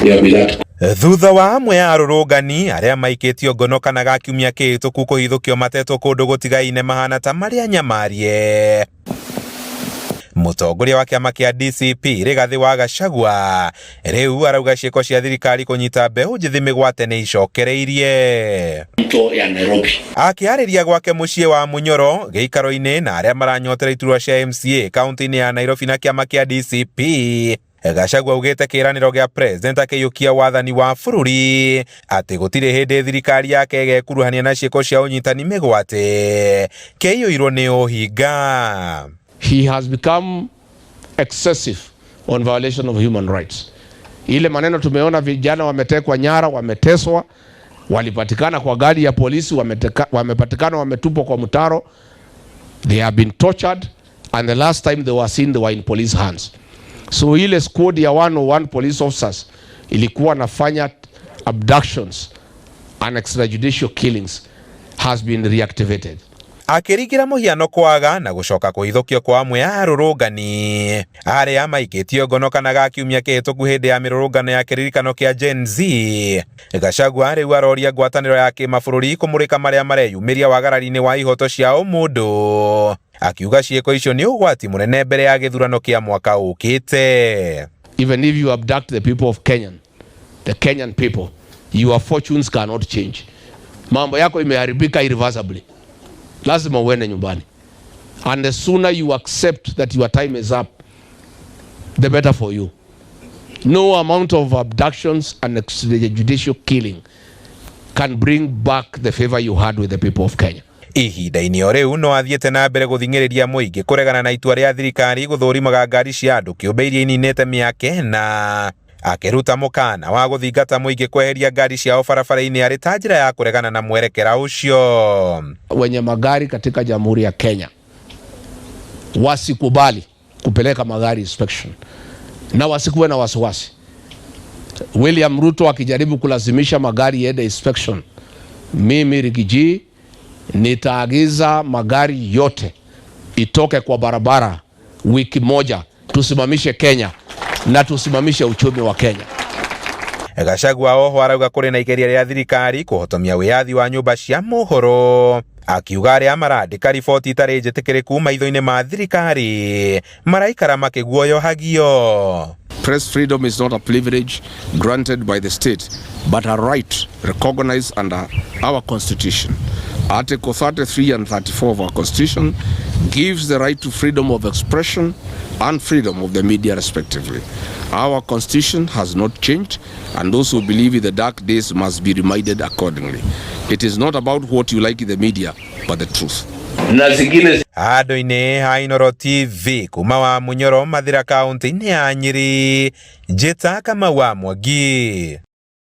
Thutha wa amwe ya arũrũngani arĩa maikĩtio ngono kana gakiumia kĩhĩtũku kũhithũkio matetwo kũndũ gũtigaine mahana ta marĩa nyamarie. Mũtongoria wa kĩama kĩa DCP Rigathi wa Gachagua rĩu arauga ciĩko cia thirikari kũnyita mbeũ njĩthĩ mĩgwate nĩ icokereirie. Akĩarĩria gwake mũciĩ wa Munyoro gĩikaro-inĩ na arĩa maranyotera iturwa cia MCA kaunti-inĩ ya Nairobi na kĩama kĩa DCP, Gachagua augĩte kĩĩranĩro gĩa president akĩiyũkia wathani wa bũrũri atĩ gũtirĩ hĩndĩ thirikari yake ĩgekuruhania na ciĩko cia ũnyitani mĩgwate kĩiyũirwo nĩ ũhinga. He has become excessive on violation of human rights. Ile maneno tumeona vijana wametekwa nyara, wameteswa, walipatikana kwa gari ya polisi, wamepatikana wametupwa kwa mtaro. They have been tortured, and the last time they were seen they were in police hands. So ile squad ya 101 police officers ilikuwa nafanya abductions and extrajudicial killings has been reactivated. Akĩringira mũhiano kwaga na gũcoka kũhithũkio kwa amwe ya arũrũngani arĩa maikĩtio ngono kana gakiumia kĩhĩtũku hĩndĩ ya mĩrũrũngano ya kĩririkano kĩa Gen Z, Gachagua rĩu aroria ngwatanĩro ya kĩmabũrũri kũmũrĩka marĩa mareyumĩria wagarari-inĩ wa ihoto cia ũmũndũ, akiuga ciĩko icio nĩ ũgwati mũnene mbere ya gĩthurano kĩa mwaka ũkĩte. Even if you abduct the people of Kenya, the Kenyan people, your fortunes cannot change. Mambo yako imeharibika irreversibly. Lazima uende nyumbani. And the sooner you accept that your time is up, the better for you. No amount of abductions and extrajudicial killing can bring back the favor you had with the people of Kenya. Ihinda-inĩ o rĩu no athiĩte na mbere gũthing'ĩrĩria mũingĩ kũregana na itua rĩa thirikari gũthũrimaga ngari cia andũ kĩũmbe iria ininĩte mĩaka ĩna, akĩruta mũkana wa gũthingata mũingĩ kweheria ngari ciao barabara-inĩ arĩ ta njĩra ya kũregana na mwerekera ũcio. Wenye magari katika Jamhuri ya Kenya wasikubali kupeleka magari inspection na wasikuwe na wasiwasi. William Ruto akijaribu kulazimisha magari yende inspection, mimi Rigiji nitaagiza magari yote itoke kwa barabara wiki moja, tusimamishe Kenya na tusimamishe uchumi wa Kenya. Gachagua oho arauga kũrĩ na igeria rĩa thirikari kũhotomia wĩyathi wa nyũmba cia mohoro, akiuga arĩa marandĩka riboti itarĩ njĩtĩkĩrĩku maitho-inĩ ma thirikari maraikara makĩguoyohagio. Press freedom is not a privilege granted by the state, but a right recognized under our constitution. Article 33 and 34 of our constitution gives the right to freedom of expression and freedom of the media respectively. Our constitution has not changed, and those who believe in the dark days must be reminded accordingly. It is not about what you like in the media, but the truth. Handũ-inĩ ha Inooro TV kuma wa Munyoro Mathira kaunti-inĩ ya Nyeri, njĩta Kamau wa Mwangi.